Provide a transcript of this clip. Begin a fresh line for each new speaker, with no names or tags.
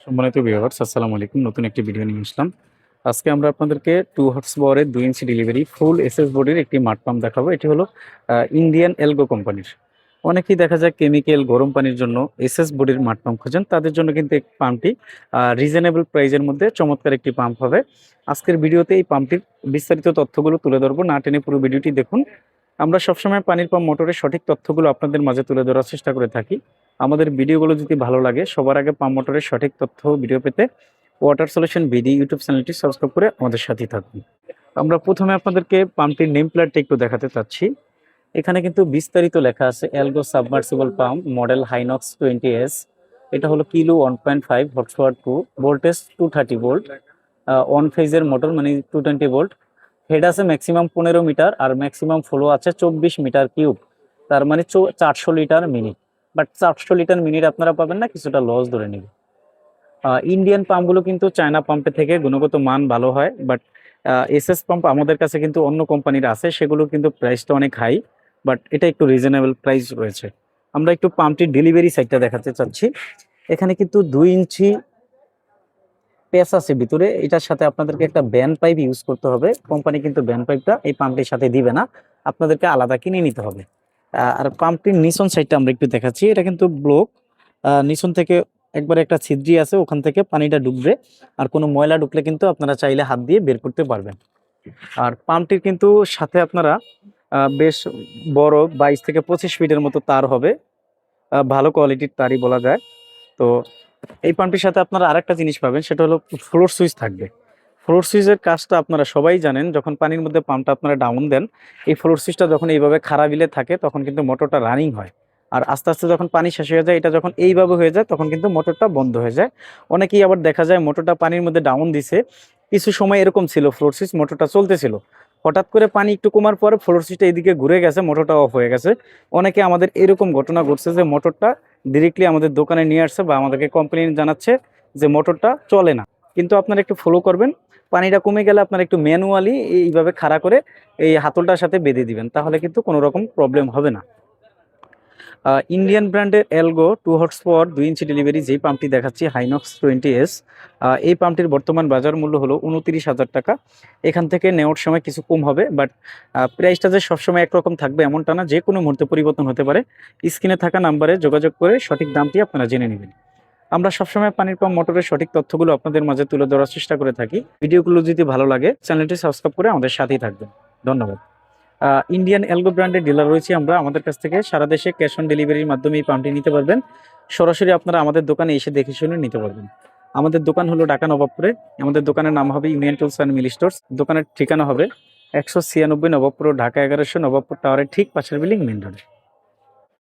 সম্মানিত ভিউয়ার্স, আসসালামু আলাইকুম। নতুন একটি ভিডিও নিয়ে আসলাম। আজকে আমরা আপনাদেরকে 2 হর্স পাওয়ারের 2 ইঞ্চি ডেলিভারি ফুল এসএস বডির একটি মাড পাম্প দেখাবো। এটি হলো ইন্ডিয়ান এলগো কোম্পানির। অনেকেই দেখা যায় কেমিক্যাল গরম পানির জন্য এসএস বডির মাড পাম্প খোঁজেন, তাদের জন্য কিন্তু এই পাম্পটি রিজনেবল প্রাইজের মধ্যে চমৎকার একটি পাম্প হবে। আজকের ভিডিওতে এই পাম্পটির বিস্তারিত তথ্যগুলো তুলে ধরবো, না টেনে পুরো ভিডিওটি দেখুন। আমরা সবসময় পানির পাম্প মোটরের সঠিক তথ্যগুলো আপনাদের মাঝে তুলে ধরার চেষ্টা করে থাকি। আমাদের ভিডিওগুলো যদি ভালো লাগে, সবার আগে পাম্প মোটরের সঠিক তথ্য ভিডিও পেতে ওয়াটার সলিউশন বিডি ইউটিউব চ্যানেলটি সাবস্ক্রাইব করে আমাদের সাথেই থাকুন। আমরা প্রথমে আপনাদেরকে পাম্পটির নেম প্লেটটা একটু দেখাতে চাচ্ছি। এখানে কিন্তু বিস্তারিত লেখা আছে এলগো সাবমার্সিবল পাম্প মডেল হাইনক্স 20s। এটা হলো kilo 1.5 horse power 2, voltage 230 volt, on ফেজের মোটর মানে 220 ভোল্ট। হেড আছে ম্যাক্সিমাম 15 মিটার আর ম্যাক্সিমাম ফ্লো আছে 24 মিটার কিউব, তার মানে 400 litre minute. But 400 litre minute আপনারা পাবেন না, কিছুটা লস ধরে নেবে। ইন্ডিয়ান পাম্পগুলো কিন্তু চায়না পাম্পের থেকে গুণগত মান ভালো হয়, বাট এসএস পাম্প আমাদের কাছে কিন্তু অন্য কোম্পানির আছে, সেগুলো কিন্তু প্রাইসটা অনেক হাই, বাট এটা একটু রিজনেবল প্রাইস রয়েছে। আমরা একটু পাম্পটির ডেলিভারি সাইডটা দেখাতে চাচ্ছি। এখানে কিন্তু 2 ইঞ্চি পেস আছে ভিতরে, এটার সাথে আপনাদেরকে একটা ব্যান্ড পাইপ ইউজ করতে হবে। কোম্পানি কিন্তু ব্যান্ড পাইপটা এই পাম্পটির সাথে দিবে না, আপনাদেরকে আলাদা কিনে নিতে হবে। আর পাম্পটির নিচন সাইডটা আমরা একটু দেখাচ্ছি। এটা কিন্তু ব্লক, নিচন থেকে একবারে একটা ছিদ্রি আছে, ওখান থেকে পানিটা ঢুকবে। আর কোনো ময়লা ঢুকলে কিন্তু আপনারা চাইলে হাত দিয়ে বের করতে পারবেন। আর পাম্পটির কিন্তু সাথে আপনারা বেশ বড় 22 থেকে 25 ফিটের মতো তার হবে, ভালো কোয়ালিটির তারই বলা যায়। তো এই পাম্পটির সাথে আপনারা আরেকটা জিনিস পাবেন, সেটা হলো ফ্লোর সুইচ থাকবে। ফ্লোর সুইচের কাজটা আপনারা সবাই জানেন, যখন পানির মধ্যে পাম্পটা আপনারা ডাউন দেন, এই ফ্লোর সুইচটা যখন এইভাবে খারাপ থাকে তখন কিন্তু মোটরটা রানিং হয়। আর আস্তে আস্তে যখন পানি শেষ হয়ে যায়, এটা যখন এইভাবে হয়ে যায় তখন কিন্তু মোটরটা বন্ধ হয়ে যায়। অনেকেই আবার দেখা যায় মোটরটা পানির মধ্যে ডাউন দিছে, কিছু সময় এরকম ছিল ফ্লোর সুইচ মোটরটা চলতেছিল, হঠাৎ করে পানি একটু কমার পরে ফ্লোর সুইচটা এইদিকে ঘুরে গেছে, মোটরটা অফ হয়ে গেছে। অনেকে আমাদের এরকম ঘটনা ঘটছে যে মোটরটা ডিরেক্টলি আমাদের দোকানে নিয়ে আসছে বা আমাদেরকে কমপ্লেন জানাচ্ছে যে মোটরটা চলে না। কিন্তু আপনারা একটু ফলো করবেন, পানিটা কমে গেলে আপনারা একটু ম্যানুয়ালি এইভাবে খাড়া করে এই হাতলটার সাথে বেঁধে দিবেন, তাহলে কিন্তু কোনো রকম প্রবলেম হবে না। ইন্ডিয়ান ব্র্যান্ডের এলগো 2 হর্স পাওয়ার 2 ইঞ্চি ডেলিভারি যেই পাম্পটি দেখাচ্ছি হাইনক্স 20s, এই পাম্পটির বর্তমান বাজার মূল্য হলো 29,000 টাকা। এখান থেকে নেওয়ার সময় কিছু কম হবে, বাট প্রাইসটা যে সবসময় একরকম থাকবে এমনটা না, যে কোনো মুহূর্তে পরিবর্তন হতে পারে। স্ক্রিনে থাকা নাম্বারে যোগাযোগ করে সঠিক দামটি আপনারা জেনে নেবেন। আমরা সবসময় পানির পাম্প মোটরের সঠিক তথ্যগুলো আপনাদের মাঝে তুলে ধরার চেষ্টা করে থাকি। ভিডিওগুলো যদি ভালো লাগে চ্যানেলটি সাবস্ক্রাইব করে আমাদের সাথেই থাকবেন। ধন্যবাদ। ইন্ডিয়ান এলগো ব্র্যান্ডের ডিলার রয়েছে আমরা, আমাদের কাছ থেকে সারা দেশে ক্যাশ অন ডেলিভারির মাধ্যমে এই পাম্পটি নিতে পারবেন। সরাসরি আপনারা আমাদের দোকানে এসে দেখে শুনে নিতে পারবেন। আমাদের দোকান হলো ঢাকা নবাবপুরে। আমাদের দোকানের নাম হবে union tools and mill stores. দোকানের ঠিকানা হবে 196 নবাবপুর, ঢাকা 1100, নবাবপুর টাওয়ারের ঠিক পাশের বিল্ডিং, মেইন রোড।